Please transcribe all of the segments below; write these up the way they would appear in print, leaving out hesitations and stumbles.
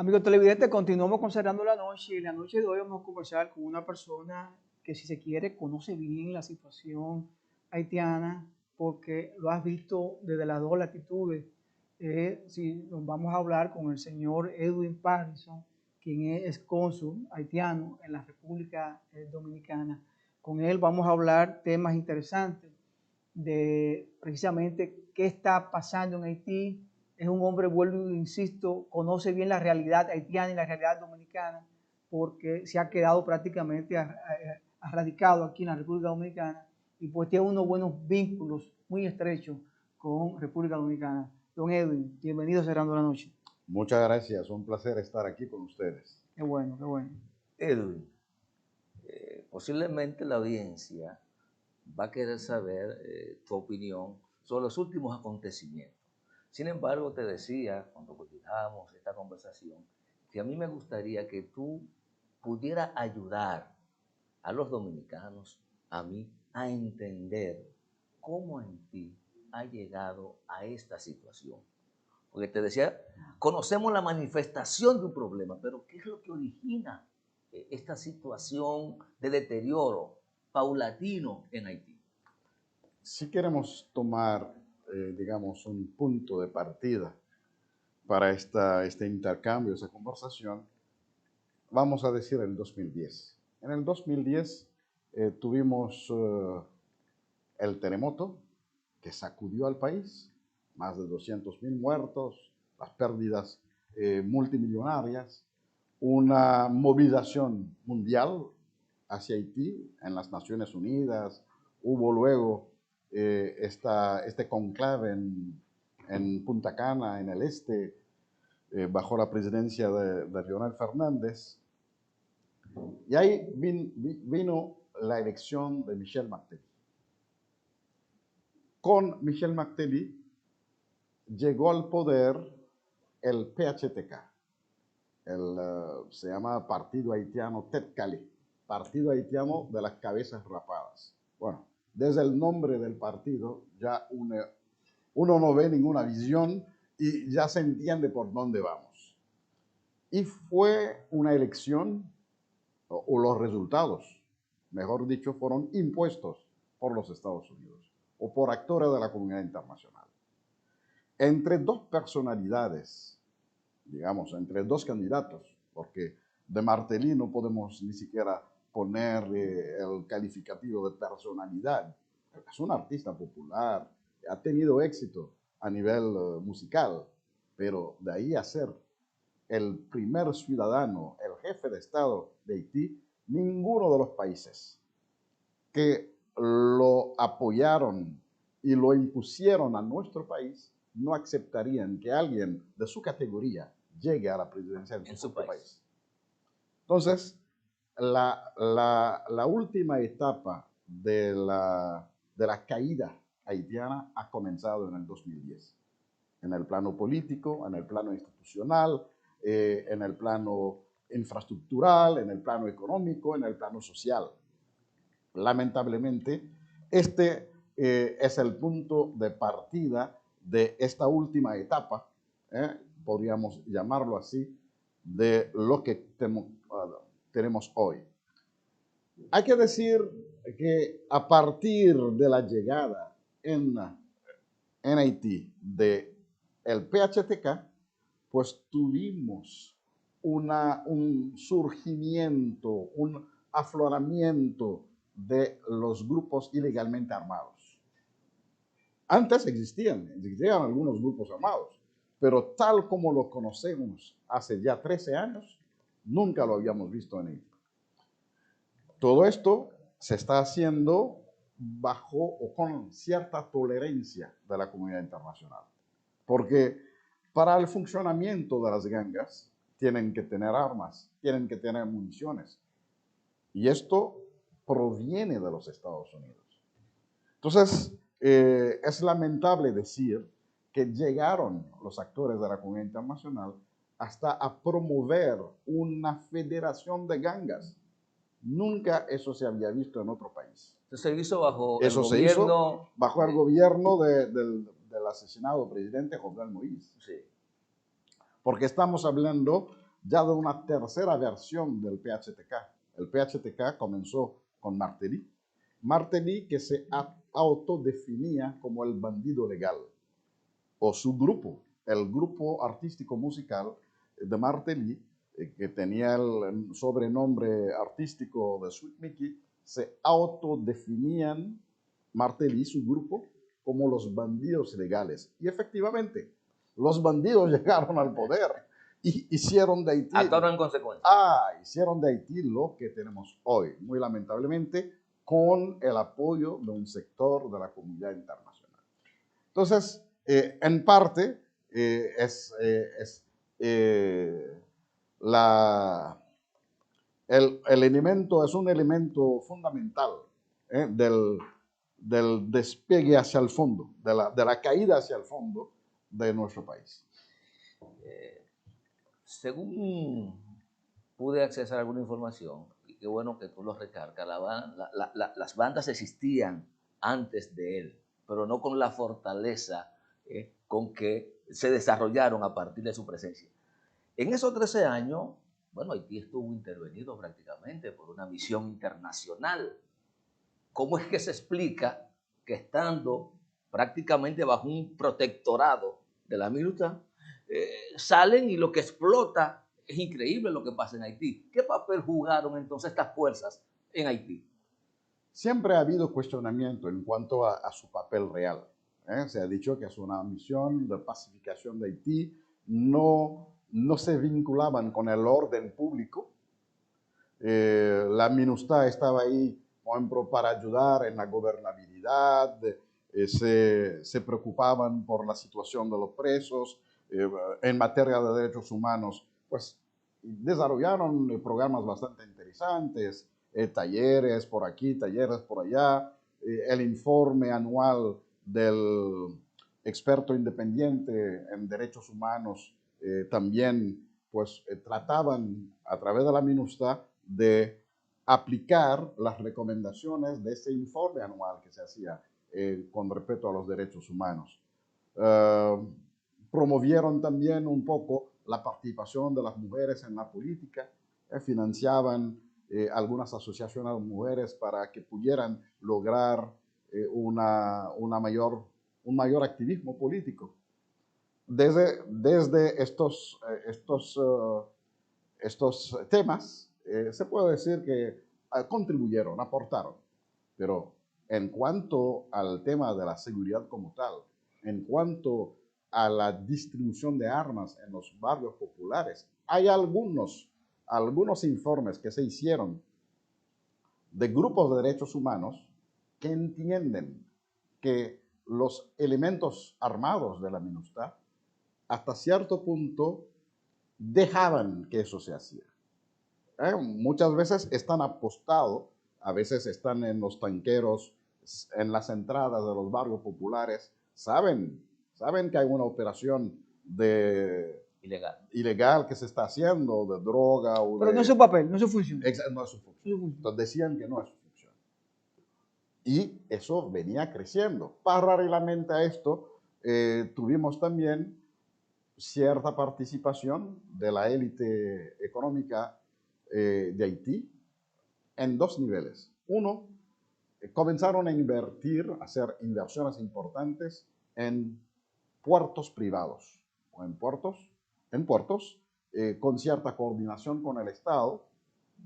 Amigos televidentes, continuamos considerando la noche y la noche de hoy vamos a conversar con una persona que, si se quiere, conoce bien la situación haitiana porque lo has visto desde las dos latitudes. Si nos vamos a hablar con el señor Edwin Patterson, quien es cónsul haitiano en la República Dominicana. Con él vamos a hablar temas interesantes de precisamente qué está pasando en Haití. Es un hombre, vuelvo e insisto, conoce bien la realidad haitiana y la realidad dominicana porque se ha quedado prácticamente radicado aquí en la República Dominicana y pues tiene unos buenos vínculos muy estrechos con República Dominicana. Don Edwin, bienvenido a Cerrando la Noche. Muchas gracias, un placer estar aquí con ustedes. Qué bueno, qué bueno. Edwin, posiblemente la audiencia va a querer saber tu opinión sobre los últimos acontecimientos. Sin embargo, te decía, cuando continuamos esta conversación, que a mí me gustaría que tú pudieras ayudar a los dominicanos, a mí, a entender cómo Haití ha llegado a esta situación. Porque te decía, conocemos la manifestación de un problema, pero ¿qué es lo que origina esta situación de deterioro paulatino en Haití? Si queremos tomar, digamos, un punto de partida para este intercambio, esa conversación, vamos a decir el 2010. En el 2010 tuvimos el terremoto que sacudió al país, más de 200.000 muertos, las pérdidas multimillonarias, una movilización mundial hacia Haití en las Naciones Unidas. Hubo luego este conclave en Punta Cana, en el este, bajo la presidencia de Leonel Fernández. Y ahí vino la elección de Michel Martelly. Con Michel Martelly llegó al poder el PHTK, se llama Partido Haitiano Tête Calée, Partido Haitiano de las Cabezas Rapadas. Bueno, desde el nombre del partido ya uno no ve ninguna visión y ya se entiende por dónde vamos. Y fue una elección, o los resultados, mejor dicho, fueron impuestos por los Estados Unidos o por actores de la comunidad internacional. Entre dos personalidades, digamos, entre dos candidatos, porque de Martelly no podemos ni siquiera poner el calificativo de personalidad. Es un artista popular, ha tenido éxito a nivel musical, pero de ahí a ser el primer ciudadano, el jefe de Estado de Haití, ninguno de los países que lo apoyaron y lo impusieron a nuestro país no aceptarían que alguien de su categoría llegue a la presidencia de su país. Entonces, la última etapa de la caída haitiana ha comenzado en el 2010, en el plano político, en el plano institucional, en el plano infraestructural, en el plano económico, en el plano social. Lamentablemente, este es el punto de partida de esta última etapa, podríamos llamarlo así, de lo que tenemos hoy. Hay que decir que a partir de la llegada en Haití del PHTK, pues tuvimos un surgimiento, un afloramiento de los grupos ilegalmente armados. Antes existían algunos grupos armados, pero tal como lo conocemos hace ya 13 años, nunca lo habíamos visto en Haití. Todo esto se está haciendo bajo o con cierta tolerancia de la comunidad internacional, porque para el funcionamiento de las gangas tienen que tener armas, tienen que tener municiones, y esto proviene de los Estados Unidos. Entonces, es lamentable decir que llegaron los actores de la comunidad internacional hasta a promover una federación de gangas. Nunca eso se había visto en otro país. Eso se hizo bajo el gobierno... Se hizo bajo el gobierno del asesinado presidente Jovenel Moïse. Sí. Porque estamos hablando ya de una tercera versión del PHTK. El PHTK comenzó con Martelly. Martelly, que se autodefinía como el bandido legal, o su grupo, el grupo artístico musical de Martelly, que tenía el sobrenombre artístico de Sweet Mickey, se autodefinían Martelly y su grupo como los bandidos legales. Y efectivamente, los bandidos llegaron al poder y hicieron de Haití... Actuaron en consecuencia. Hicieron de Haití lo que tenemos hoy, muy lamentablemente, con el apoyo de un sector de la comunidad internacional. Entonces, en parte, el elemento es un elemento fundamental del despegue hacia el fondo, de la caída hacia el fondo de nuestro país. Según pude accesar a alguna información, y qué bueno que tú lo recargas, las bandas existían antes de él, pero no con la fortaleza con que se desarrollaron a partir de su presencia. En esos 13 años, bueno, Haití estuvo intervenido prácticamente por una misión internacional. ¿Cómo es que se explica que estando prácticamente bajo un protectorado de la MINUSTAH, salen y lo que explota es increíble lo que pasa en Haití? ¿Qué papel jugaron entonces estas fuerzas en Haití? Siempre ha habido cuestionamiento en cuanto a su papel real. Se ha dicho que es una misión de pacificación de Haití, no se vinculaban con el orden público. La MINUSTAH estaba ahí, por ejemplo, para ayudar en la gobernabilidad, se preocupaban por la situación de los presos, en materia de derechos humanos, pues desarrollaron programas bastante interesantes, talleres por aquí, talleres por allá, el informe anual del experto independiente en derechos humanos también pues trataban a través de la MINUSTAH de aplicar las recomendaciones de ese informe anual que se hacía con respecto a los derechos humanos. Promovieron también un poco la participación de las mujeres en la política, financiaban algunas asociaciones de mujeres para que pudieran lograr un mayor activismo político. Desde estos temas, se puede decir que contribuyeron, aportaron, pero en cuanto al tema de la seguridad como tal, en cuanto a la distribución de armas en los barrios populares, hay algunos informes que se hicieron de grupos de derechos humanos que entienden que los elementos armados de la MINUSTAH hasta cierto punto dejaban que eso se hacía. Muchas veces están apostados, a veces están en los tanqueros, en las entradas de los barrios populares, saben que hay una operación ilegal que se está haciendo, de droga. Pero no es su papel, no es su función. No es su función. Entonces decían que no es su función. Y eso venía creciendo. Paralelamente a esto, tuvimos también cierta participación de la élite económica de Haití en dos niveles. Uno, comenzaron a a hacer inversiones importantes en puertos privados o en puertos con cierta coordinación con el Estado,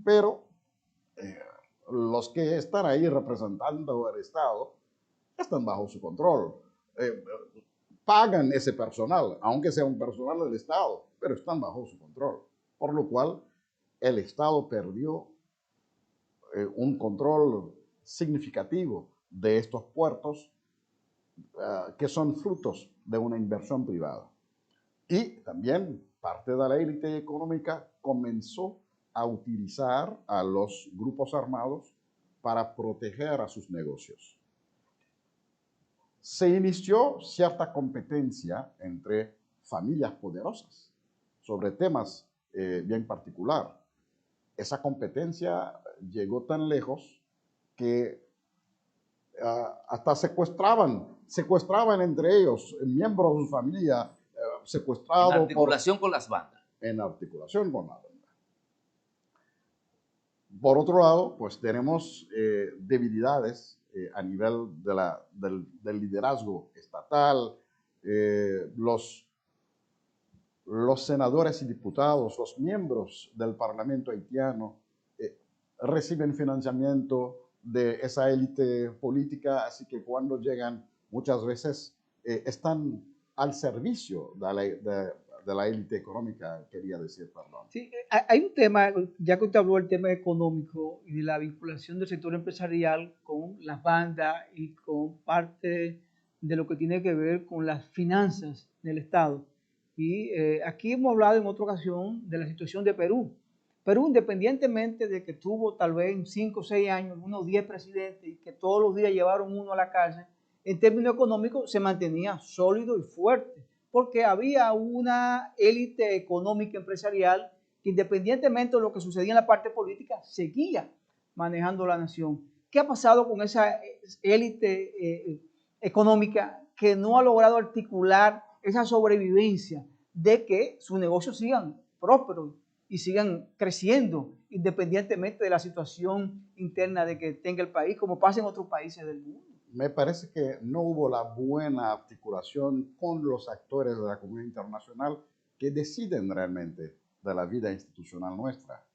pero los que están ahí representando al Estado están bajo su control. Pagan ese personal, aunque sea un personal del Estado, pero están bajo su control. Por lo cual, el Estado perdió un control significativo de estos puertos que son frutos de una inversión privada. Y también parte de la élite económica comenzó a utilizar a los grupos armados para proteger a sus negocios. Se inició cierta competencia entre familias poderosas sobre temas bien particular. Esa competencia llegó tan lejos que hasta secuestraban entre ellos miembros de su familia secuestrados. En articulación con las bandas. en articulación con la banda. Por otro lado, pues tenemos debilidades a nivel del liderazgo estatal. Los senadores y diputados, los miembros del Parlamento haitiano, reciben financiamiento de esa élite política, así que cuando llegan muchas veces están al servicio de la élite económica, quería decir, perdón. Sí, hay un tema, ya que usted habló del tema económico y de la vinculación del sector empresarial con las bandas y con parte de lo que tiene que ver con las finanzas del Estado. Y aquí hemos hablado en otra ocasión de la situación de Perú. Perú, independientemente de que tuvo tal vez en 5 o 6 años unos 10 presidentes y que todos los días llevaron uno a la cárcel, en términos económicos se mantenía sólido y fuerte, porque había una élite económica empresarial que, independientemente de lo que sucedía en la parte política, seguía manejando la nación. ¿Qué ha pasado con esa élite económica que no ha logrado articular esa sobrevivencia de que sus negocios sigan prósperos y sigan creciendo independientemente de la situación interna de que tenga el país, como pasa en otros países del mundo? Me parece que no hubo la buena articulación con los actores de la comunidad internacional que deciden realmente de la vida institucional nuestra.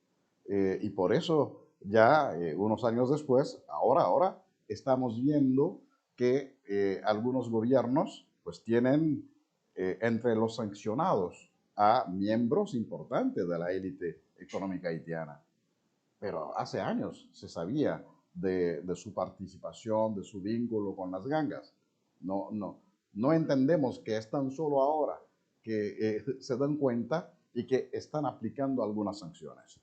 Y por eso ya unos años después, ahora estamos viendo que algunos gobiernos pues tienen entre los sancionados a miembros importantes de la élite económica haitiana. Pero hace años se sabía de su participación, de su vínculo con las gangas. No entendemos que es tan solo ahora que se dan cuenta y que están aplicando algunas sanciones.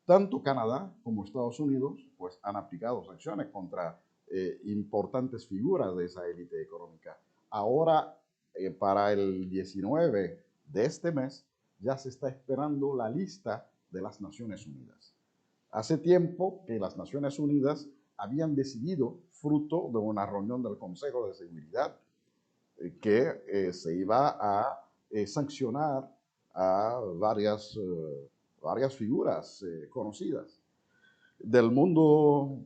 Tanto Canadá como Estados Unidos pues, han aplicado sanciones contra importantes figuras de esa élite económica. Ahora, para el 19 de este mes, ya se está esperando la lista de las Naciones Unidas. Hace tiempo que las Naciones Unidas habían decidido, fruto de una reunión del Consejo de Seguridad, que se iba a sancionar a varias figuras conocidas del mundo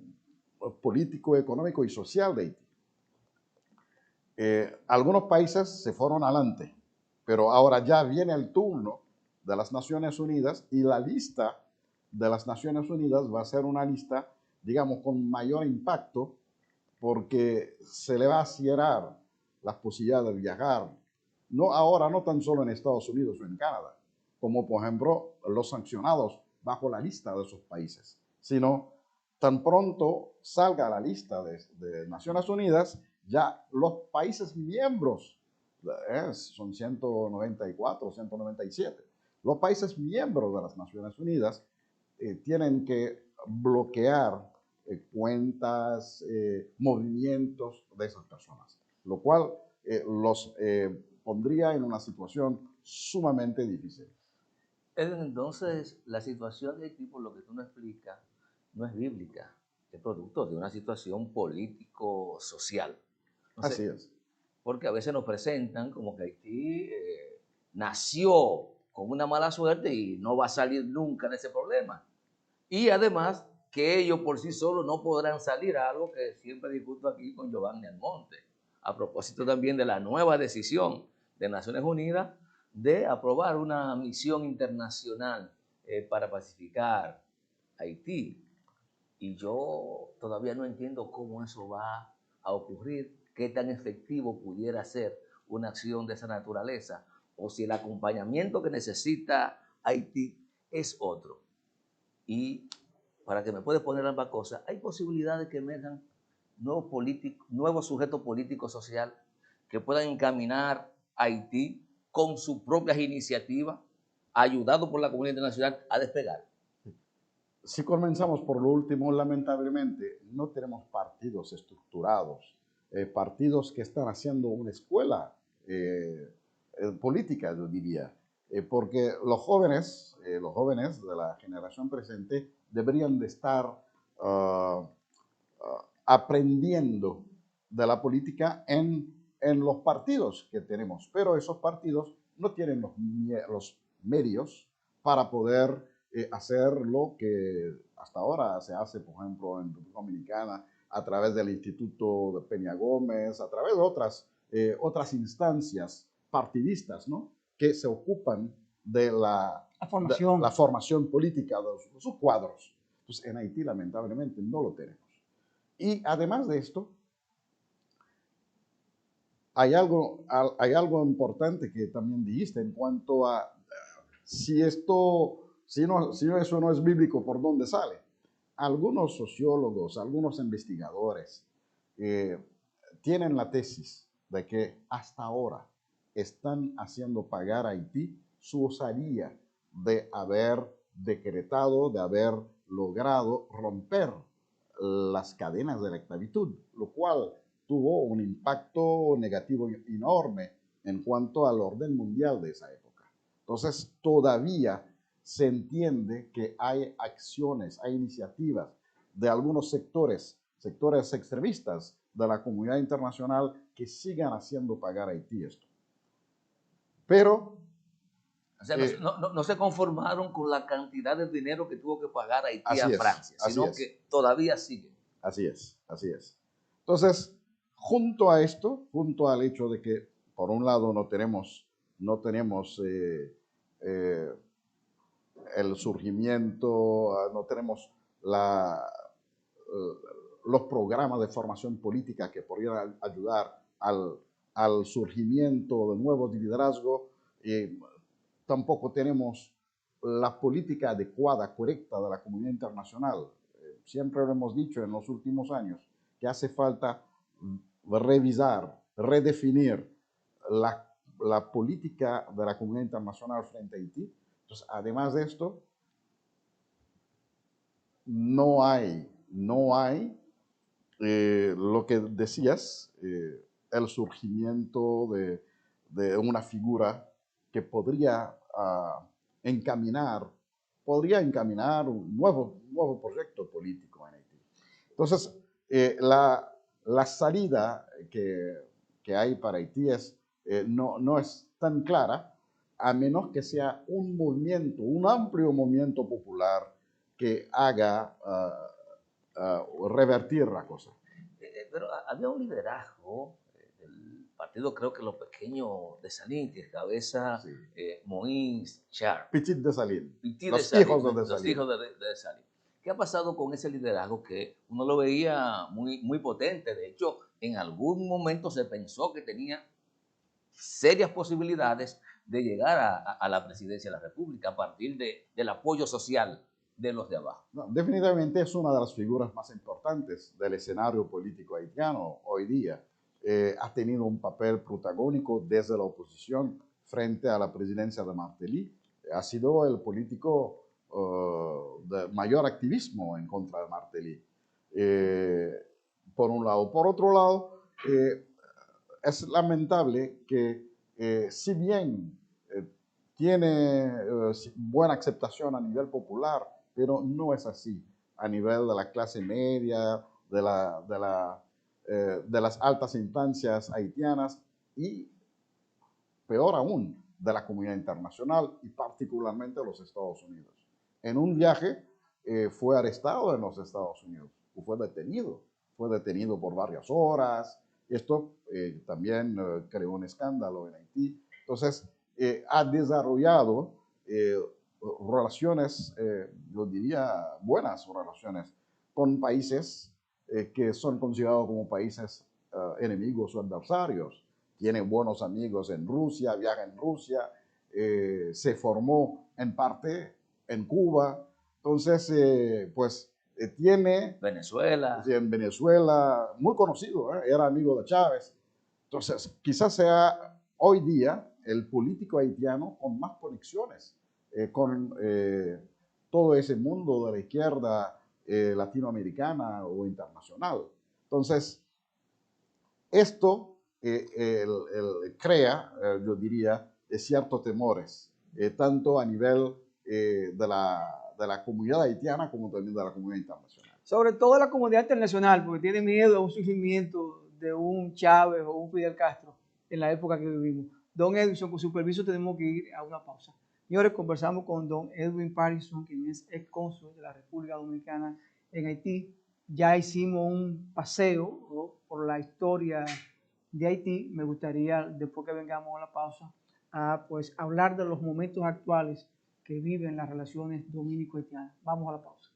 político, económico y social de Haití. Algunos países se fueron adelante, pero ahora ya viene el turno de las Naciones Unidas y la lista de las Naciones Unidas va a ser una lista, digamos, con mayor impacto porque se le va a cerrar las posibilidades de viajar, no tan solo en Estados Unidos o en Canadá, como por ejemplo los sancionados bajo la lista de esos países, sino tan pronto salga la lista de Naciones Unidas, ya los países miembros, son 194, 197, los países miembros de las Naciones Unidas tienen que bloquear cuentas, movimientos de esas personas, lo cual los pondría en una situación sumamente difícil. Entonces, la situación de Haití, por lo que tú nos explicas, no es bíblica, es producto de una situación político-social. Así es. Porque a veces nos presentan como que Haití nació con una mala suerte y no va a salir nunca de ese problema. Y además que ellos por sí solos no podrán salir, a algo que siempre discuto aquí con Giovanni Almonte, a propósito también de la nueva decisión de Naciones Unidas de aprobar una misión internacional para pacificar Haití. Y yo todavía no entiendo cómo eso va a ocurrir, qué tan efectivo pudiera ser una acción de esa naturaleza, o si el acompañamiento que necesita Haití es otro. Y para que me puedas poner ambas cosas, hay posibilidades que emerjan nuevos sujetos políticos sociales que puedan encaminar a Haití con sus propias iniciativas, ayudado por la comunidad internacional a despegar. Si comenzamos por lo último, lamentablemente no tenemos partidos estructurados, partidos que están haciendo una escuela política, yo diría, porque los jóvenes de la generación presente deberían de estar aprendiendo de la política en los partidos que tenemos, pero esos partidos no tienen los medios para poder hacer lo que hasta ahora se hace, por ejemplo, en República Dominicana, a través del Instituto de Peña Gómez, a través de otras instancias partidistas, ¿no?, que se ocupan de la formación política de sus cuadros. Entonces, en Haití, lamentablemente, no lo tenemos. Y además de esto, hay algo importante que también dijiste en cuanto a si eso no es bíblico, ¿por dónde sale? Algunos sociólogos, algunos investigadores tienen la tesis de que hasta ahora están haciendo pagar a Haití su osadía de haber decretado, de haber logrado romper las cadenas de la esclavitud, lo cual tuvo un impacto negativo enorme en cuanto al orden mundial de esa época. Entonces, todavía se entiende que hay acciones, hay iniciativas de algunos sectores extremistas de la comunidad internacional que sigan haciendo pagar a Haití esto. Pero o sea, no se conformaron con la cantidad de dinero que tuvo que pagar Haití a Francia, sino que todavía sigue. Así es. Entonces, junto a esto, junto al hecho de que, por un lado, no tenemos el surgimiento, no tenemos los programas de formación política que podrían ayudar al surgimiento de nuevos liderazgos, tampoco tenemos la política adecuada, correcta de la comunidad internacional. Siempre lo hemos dicho en los últimos años, que hace falta revisar, redefinir la política de la comunidad internacional frente a Haití. Entonces, además de esto, no hay lo que decías, el surgimiento de una figura que podría encaminar un nuevo proyecto político en Haití. Entonces, la salida que hay para Haití no es tan clara, a menos que sea un amplio movimiento popular que haga revertir la cosa. Pero había un liderazgo del partido, creo que los pequeños de Salín, que cabeza sí. Moïse Char. Petit de Salín. Los hijos de Salín. ¿Qué ha pasado con ese liderazgo que uno lo veía muy potente? De hecho, en algún momento se pensó que tenía serias posibilidades de llegar a la presidencia de la República a partir del apoyo social de los de abajo. No, definitivamente es una de las figuras más importantes del escenario político haitiano hoy día. Ha tenido un papel protagónico desde la oposición frente a la presidencia de Martelly. Ha sido el político de mayor activismo en contra de Martelly. Por un lado. Por otro lado, es lamentable que si bien tiene buena aceptación a nivel popular, pero no es así a nivel de la clase media, de las altas instancias haitianas y, peor aún, de la comunidad internacional y particularmente de los Estados Unidos. En un viaje fue arrestado en los Estados Unidos, fue detenido por varias horas. Esto también creó un escándalo en Haití. Entonces, ha desarrollado relaciones, yo diría, buenas relaciones con países que son considerados como países enemigos o adversarios. Tiene buenos amigos en Rusia, viaja en Rusia, se formó en parte en Cuba. Entonces, tiene... Venezuela. En Venezuela, muy conocido, era amigo de Chávez. Entonces, quizás sea hoy día el político haitiano con más conexiones con todo ese mundo de la izquierda latinoamericana o internacional. Entonces, esto crea, yo diría, ciertos temores, tanto a nivel de la comunidad haitiana como también de la comunidad internacional. Sobre todo la comunidad internacional, porque tiene miedo a un surgimiento de un Chávez o un Fidel Castro en la época que vivimos. Don Edison, con su permiso, tenemos que ir a una pausa. Señores, conversamos con don Edwin Patterson, quien es ex cónsul de la República Dominicana en Haití. Ya hicimos un paseo, ¿no?, por la historia de Haití. Me gustaría, después que vengamos a la pausa, pues hablar de los momentos actuales que viven las relaciones dominico-haitianas. Vamos a la pausa.